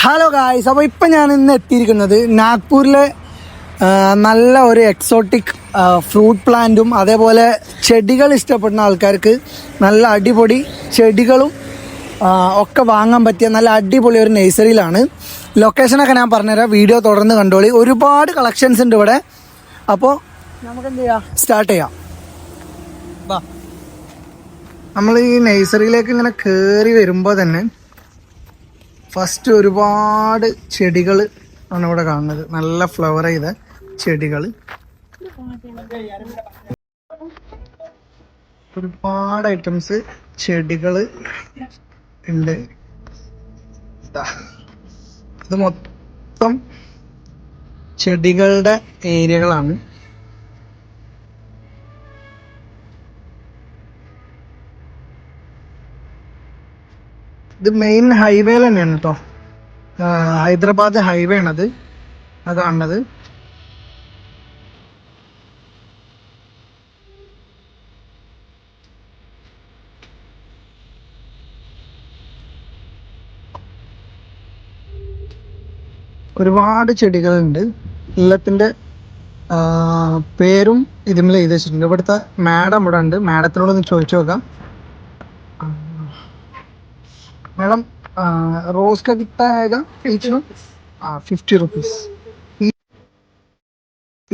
Hello guys, അപ്പോൾ ഇപ്പം ഞാൻ ഇന്ന് എത്തിയിരിക്കുന്നത് നാഗ്പൂരിലെ നല്ല ഒരു എക്സോട്ടിക് ഫ്രൂട്ട് പ്ലാന്റും അതേപോലെ ചെടികൾ ഇഷ്ടപ്പെടുന്ന ആൾക്കാർക്ക് നല്ല അടിപൊളി ചെടികളും ഒക്കെ വാങ്ങാൻ പറ്റിയ നല്ല അടിപൊളി ഒരു നഴ്സറിയിലാണ്. ലൊക്കേഷനൊക്കെ ഞാൻ പറഞ്ഞുതരാം, വീഡിയോ തുടർന്ന് കണ്ടോളി. ഒരുപാട് കളക്ഷൻസ് ഉണ്ട് ഇവിടെ. അപ്പോൾ നമുക്ക് എന്ത് ചെയ്യാം, സ്റ്റാർട്ട് ചെയ്യാം. നമ്മൾ ഈ നഴ്സറിയിലേക്ക് ഇങ്ങനെ കയറി വരുമ്പോൾ തന്നെ ഫസ്റ്റ് ഒരുപാട് ചെടികൾ ആണ് ഇവിടെ കാണുന്നത്. നല്ല ഫ്ലവർ ചെയ്ത ചെടികൾ, ഒരുപാട് ഐറ്റംസ് ചെടികൾ ഉണ്ട്. ഇത് മൊത്തം ചെടികളുടെ ഏരിയകളാണ്. ഇത് മെയിൻ ഹൈവേ തന്നെയാണ് കേട്ടോ, ഹൈദരാബാദ് ഹൈവേ ആണത് കാണുന്നത്. ഒരുപാട് ചെടികളുണ്ട്. എല്ലാത്തിൻ്റെ പേരും ഇതിന്മേൽ എഴുതി വെച്ചിട്ടുണ്ട്. ഇവിടുത്തെ മാഡം ഇവിടെ ഉണ്ട്, മാഡത്തിനോടൊന്ന് ചോദിച്ചു നോക്കാം. मैडम रोज का कितना आएगा ईच में? 50 रुपीस.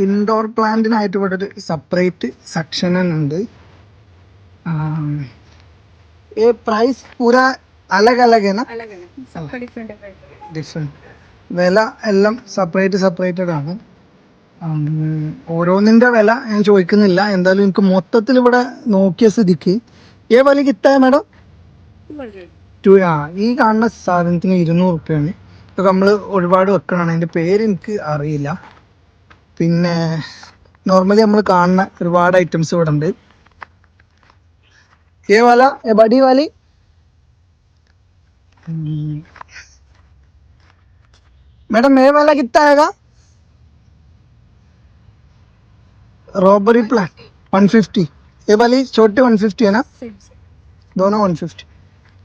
ഇൻഡോർ പ്ലാന്റിനായിട്ട് ഇവിടെ ഒരു സെപ്പറേറ്റ് സെക്ഷൻ ഉണ്ട്. ये प्राइस पूरा अलग अलग है ना? ഡിഫറെന്റ്. വില എല്ലാം സെപ്പറേറ്റഡ് ആണ്. ഓരോന്നിൻ്റെ വില ഞാൻ ചോദിക്കുന്നില്ല. എന്തായാലും എനിക്ക് മൊത്തത്തിൽ ഇവിടെ നോക്കിയ സ്ഥിതിക്ക് ഏ വലി കിട്ടായ മാഡം ഈ കാണുന്ന സാധനത്തിന് 200 റുപ്യാണ്. ഇതൊക്കെ നമ്മൾ ഒരുപാട് വെക്കണതാണ്. അതിൻ്റെ പേര് എനിക്ക് അറിയില്ല. പിന്നെ നോർമലി നമ്മൾ കാണുന്ന ഒരുപാട് ഐറ്റംസ് ഇവിടെ ഉണ്ട്. ഏ വാല ഏ ബഡി വാലി मैडम ये वाला कितना आएगा? Robbery plan 150. ये वाली छोटी 150 है ना? दोनों 150.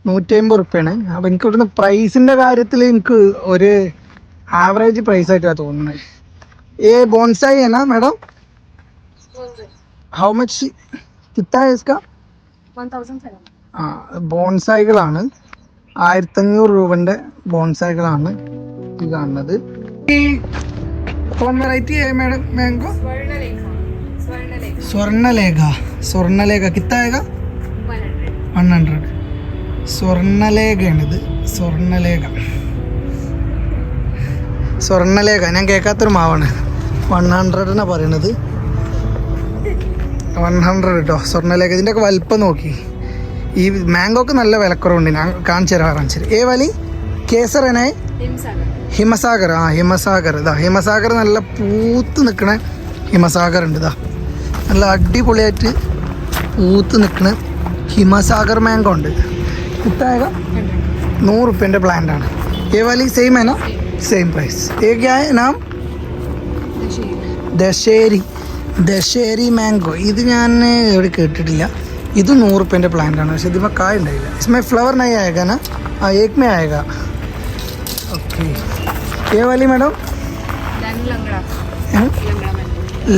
150 റുപ്യാണ്. അപ്പം എനിക്ക് ഇവിടുന്ന് പ്രൈസിൻ്റെ കാര്യത്തിൽ എനിക്ക് ഒരു ആവറേജ് പ്രൈസ് ആയിട്ടാണ് തോന്നുന്നത്. ഏ ബോൺസായി है ना मैडम? ഹൗ മച്ച് കിട്ടാ इसका? 1000. ബോൺസായികളാണ്. 1500 രൂപൻ്റെ ബോൺസായികളാണ് ഈ കാണുന്നത്. ഈ കോൺ വെറൈറ്റി है मैडम मैंगो? സ്വർണ്ണലേഖ കിട്ടായക 100. സ്വർണ്ണലേഖയാണിത്. സ്വർണ്ണലേഖ ഞാൻ കേൾക്കാത്തൊരു മാവാണ്. 100 പറയണത്. 100 കേട്ടോ സ്വർണ്ണലേഖ. ഇതിൻ്റെയൊക്കെ വലിപ്പം നോക്കി. ഈ മാംഗോക്ക് നല്ല വിലക്കുറവുണ്ട്. ഞാൻ കാണിച്ചു തരാം. ഏ വലി കേസറനായി ഹിമസാഗർ. ഹിമസാഗർ നല്ല പൂത്ത് നിൽക്കണ ഹിമസാഗർ ഉണ്ട്. നല്ല അടിപൊളിയായിട്ട് പൂത്ത് നിൽക്കണ ഹിമസാഗർ മാംഗോ ഉണ്ട്. कितना 100 रुपये प्लांट ആണ്. ये वाली सेम है ना? Same price. ये क्या है नाम? ദശേരി മാംഗോ. ഇത് ഞാൻ എവിടെ കേട്ടിട്ടില്ല. ഇത് 100 रुपये പ്ലാന്റ് ആണ്. പക്ഷെ ഇതിപ്പോൾ കായ ഉണ്ടായില്ല. इसमें फ्लावर नहीं आएगा ना? एक में आएगा. ओके. ये वाली मैडम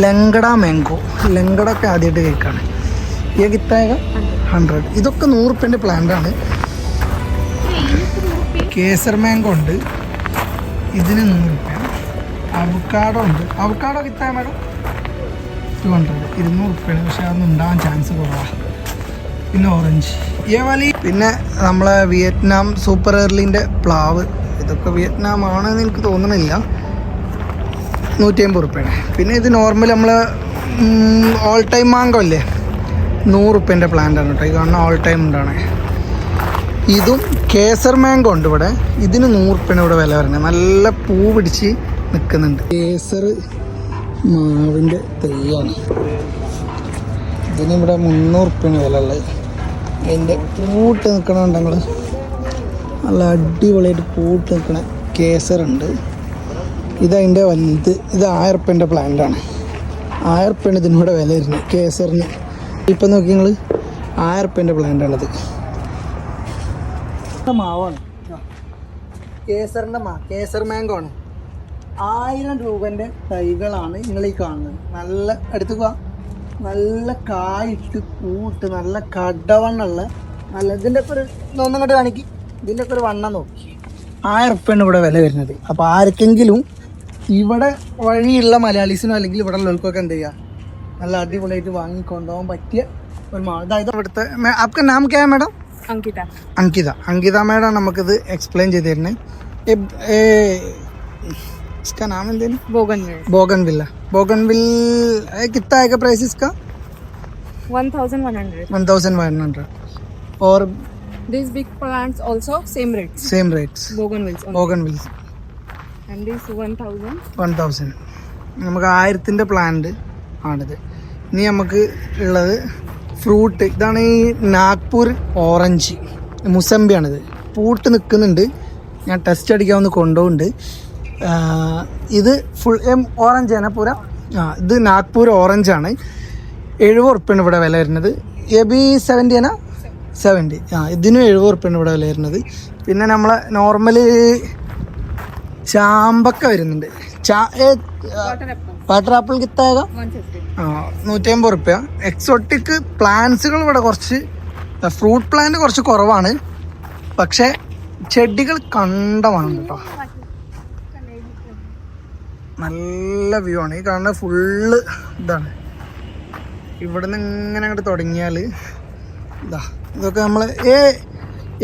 ലങ്കട മാംഗോ. ലങ്കടൊക്കെ ആദ്യമായിട്ട് കേൾക്കാണ്. ये कितना आएगा? 100. ഇതൊക്കെ 100 रुपये പ്ലാന്റ് ആണ്. കേസർ മാംഗോ ഉണ്ട്, ഇതിന് 100 റുപ്യ. അവക്കാഡോ ഉണ്ട്. അവക്കാഡോ കിട്ടാൻ മാഡം 200. 200 റുപ്യാണ്. പക്ഷെ അതൊന്നും ഉണ്ടാകാൻ ചാൻസ് കുറവാണ്. പിന്നെ ഓറഞ്ച് ഏ വലി. പിന്നെ നമ്മളെ വിയറ്റ്നാം സൂപ്പർ എർലിൻ്റെ പ്ലാവ്. ഇതൊക്കെ വിയറ്റ്നാം ആണെന്ന് എനിക്ക് തോന്നണില്ല. 150 റുപ്യാണ്. പിന്നെ ഇത് നോർമൽ നമ്മൾ ഓൾ ടൈം മാംഗോ അല്ലേ, 100 റുപ്യൻ്റെ പ്ലാന്റ് ആണ് കേട്ടോ. ഈ കാണുന്ന ഓൾ ടൈം ഉണ്ടാണ്. ഇതും കേസർ മാംഗോ ഉണ്ട് ഇവിടെ. ഇതിന് 100 റുപ്യാണ് ഇവിടെ വില വരുന്നത്. നല്ല പൂ പിടിച്ച് നിൽക്കുന്നുണ്ട്. കേസർ മാവിൻ്റെ തൈയാണ്. ഇതിന് ഇവിടെ 300 റുപ്യാണ് വില ഉള്ളത്. അതിൻ്റെ പൂട്ട് നിൽക്കണുണ്ട്. നല്ല അടിപൊളിയായിട്ട് പൂട്ട് നിൽക്കണ കേസറുണ്ട്. ഇതതിൻ്റെ വലുത്. ഇത് 1000 റുപ്യൻ്റെ പ്ലാന്റാണ്. 1000 റുപ്യാണ് ഇതിനൂടെ വില വരുന്നത് കേസറിന്. ഇപ്പം നോക്കി നിങ്ങൾ 1000 റുപ്യൻ്റെ പ്ലാന്റാണിത്. മാവാണ്. കേസർ മാംഗോ ആണ്. 1000 രൂപൻ്റെ തൈകളാണ് നിങ്ങൾ ഈ കാണുന്നത്. നല്ല എടുത്തുക, നല്ല കായിട്ട് പൂട്ട് നല്ല കടവണ്ണുള്ള നല്ല ഇതിൻ്റെ ഒക്കെ ഒരു ഒന്നും കൊണ്ട് കാണിക്ക്. ഇതിൻ്റെ ഒക്കെ ഒരു വണ്ണം നോക്കി 1000 ഉറുപ്പ്യാണ് ഇവിടെ വില വരുന്നത്. അപ്പോൾ ആർക്കെങ്കിലും ഇവിടെ വഴിയുള്ള മലയാളീസിനോ അല്ലെങ്കിൽ ഇവിടെ ഉള്ളവർക്കൊക്കെ എന്ത് ചെയ്യുക, നല്ല അടിപൊളിയായിട്ട് വാങ്ങി കൊണ്ടുപോകാൻ പറ്റിയ ഒരു അതായത് ഇവിടുത്തെ आपका नाम क्या है मैडम? अंकिता मैडम നമുക്കിത് എക്സ്പ്ലെയിൻ ചെയ്ത് തരുന്നത്. इसका नाम है बोगनविल कितना आएगा प्राइस इसका? 1100 और these big plants also same rates bougainville's and this 1000 നമുക്ക് 1000ൻ്റെ പ്ലാന്റ് ആണിത്. ഇനി നമുക്ക് ഉള്ളത് ഫ്രൂട്ട്. ഇതാണ് ഈ നാഗ്പൂർ ഓറഞ്ച് മുസമ്പിയാണിത്. പൂട്ട് നിൽക്കുന്നുണ്ട്. ഞാൻ ടെസ്റ്റ് അടിക്കാവുന്ന കൊണ്ടുപോകുന്നുണ്ട്. ഇത് ഫുൾ ഓറഞ്ച് ആണ് പൂര. ഇത് നാഗ്പൂർ ഓറഞ്ചാണ്. 70 ഉറുപ്പ്യാണ് ഇവിടെ വില വരുന്നത്. എ ബി 70 ആണ് 70. ഇതിനും 70 ഉറുപ്പ്യാണ് ഇവിടെ വില വരുന്നത്. പിന്നെ നമ്മളെ നോർമൽ ചാമ്പക്ക വരുന്നുണ്ട്. വാട്ടർ ആപ്പിൾ കിട്ടാക 150 ഉറുപ്പ്യ. എക്സോട്ടിക് പ്ലാന്റ്സുകൾ ഇവിടെ കുറച്ച്, ഫ്രൂട്ട് പ്ലാന്റ് കുറച്ച് കുറവാണ്, പക്ഷെ ചെടികൾ കണ്ടമാണ് കേട്ടോ. നല്ല വ്യൂ ആണ്. ഈ കാണുന്നത് ഫുള്ള് ഇതാണ്. ഇവിടെ നിന്ന് ഇങ്ങനെ അങ്ങോട്ട് തുടങ്ങിയാൽ ഇതാ ഇതൊക്കെ നമ്മൾ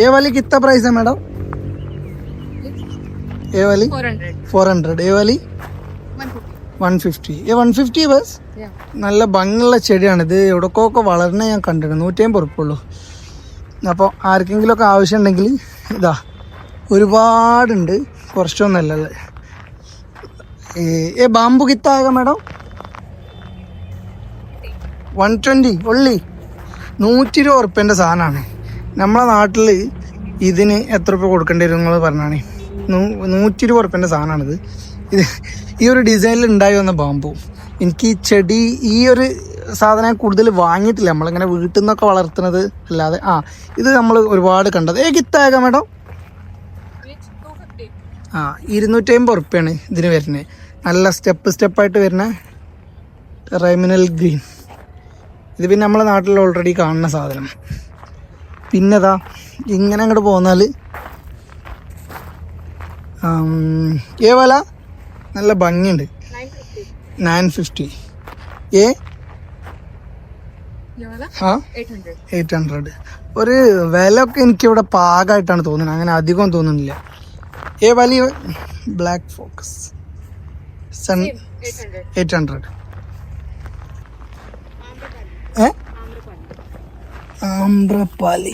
ഏ वाली कितना प्राइस है मैडम? ये वाली 400. ये वाली 150. ये 150 बस. നല്ല ഭംഗിയുള്ള ചെടിയാണിത്. എവിടേക്കൊക്കെ വളർന്ന് ഞാൻ കണ്ടിട്ടുണ്ട്. 150 ഉറുപ്പുള്ളൂ. അപ്പോൾ ആർക്കെങ്കിലുമൊക്കെ ആവശ്യമുണ്ടെങ്കിൽ ഇതാ ഒരുപാടുണ്ട്, കുറച്ചൊന്നല്ലല്ലേ. ये बाम्बू कितना आएगा मैडम? 120 ഉള്ളി. 120 ഉറുപ്പ്യൻ്റെ സാധനമാണ്. നമ്മളെ നാട്ടിൽ ഇതിന് എത്ര രൂപ കൊടുക്കേണ്ടി വരും നിങ്ങൾ പറഞ്ഞാണ്. 120 ഉറുപ്പ്യൻ്റെ സാധനമാണിത്. ഇത് ഈ ഒരു ഡിസൈനിൽ ഉണ്ടായി വന്ന ബാമ്പു. എനിക്ക് ഈ ചെടി ഈ ഒരു സാധനം കൂടുതൽ വാങ്ങിയിട്ടില്ല. നമ്മളിങ്ങനെ വീട്ടിൽ നിന്നൊക്കെ വളർത്തുന്നത് അല്ലാതെ. ഇത് നമ്മൾ ഒരുപാട് കണ്ടത്. കിത്താക മേഡം 250 ഉറുപ്പ്യാണ് ഇതിന് വരുന്നത്. നല്ല സ്റ്റെപ്പായിട്ട് വരുന്ന റൈമിനൽ ഗ്രീൻ. ഇത് പിന്നെ നമ്മളെ നാട്ടിൽ ഓൾറെഡി കാണുന്ന സാധനം. പിന്നെതാ ഇങ്ങനെ അങ്ങോട്ട് പോന്നാൽ വല നല്ല ഭംഗിയുണ്ട്. 950. 800. ഒരു വില ഒക്കെ എനിക്കിവിടെ പാകമായിട്ടാണ് തോന്നുന്നത്, അങ്ങനെ അധികം തോന്നുന്നില്ല. Valley black focus 800. आम्रपाली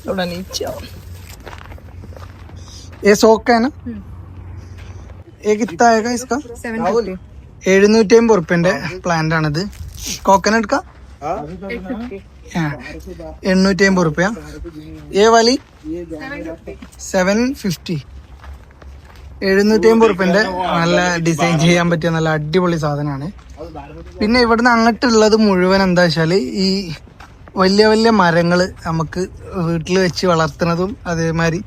थोड़ा नीचे आओ. ये शौक का है ना? ये कितना आएगा इसका? 750 ഉറുപ്പ്യൻ്റെ പ്ലാന്റ് ആണിത്. കോക്കനട്ട് का 850 ഉറുപ്പ്യ. ये वाली 750. 750 ഉറുപ്പ്യൻ്റെ നല്ല ഡിസൈൻ ചെയ്യാൻ പറ്റിയ നല്ല അടിപൊളി സാധനമാണ്. പിന്നെ ഇവിടുന്ന് അങ്ങോട്ടുള്ളത് മുഴുവൻ എന്താ വെച്ചാൽ ഈ വലിയ വലിയ മരങ്ങൾ നമുക്ക് വീട്ടിൽ വെച്ച് വളർത്തുന്നതും അതേമാതിരി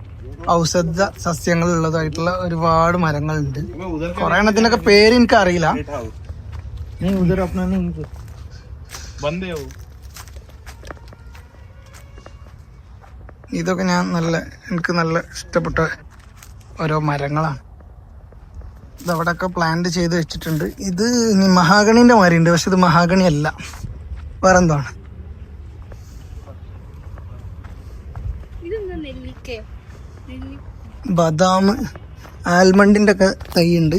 ഔഷധ സസ്യങ്ങളുള്ളതായിട്ടുള്ള ഒരുപാട് മരങ്ങളുണ്ട്. കുറെ എണ്ണത്തിനൊക്കെ പേര് എനിക്ക് അറിയില്ല. ഇതൊക്കെ എനിക്ക് നല്ല ഇഷ്ടപ്പെട്ട ഓരോ മരങ്ങളാണ്. ഇതവിടെയൊക്കെ പ്ലാന്റ് ചെയ്ത് വെച്ചിട്ടുണ്ട്. ഇത് മഹാഗണീൻ്റെ മാതിരിയുണ്ട്, പക്ഷെ ഇത് മഹാഗണി അല്ല, വേറെന്താണ്. ബദാം ആൽമണ്ടിൻ്റെ ഒക്കെ തൈ ഉണ്ട്.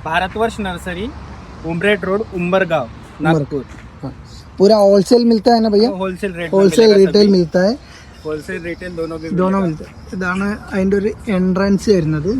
Bharatvarsh nursery Umred road Umbergaon Nagpur. पूरा होलसेल मिलता है ना भैया? होलसेल रिटेल मिलता है. होलसेल रिटेल दोनों मिलता है. ഇതാണ് അതിൻ്റെ ഒരു എൻട്രൻസ് വരുന്നത്.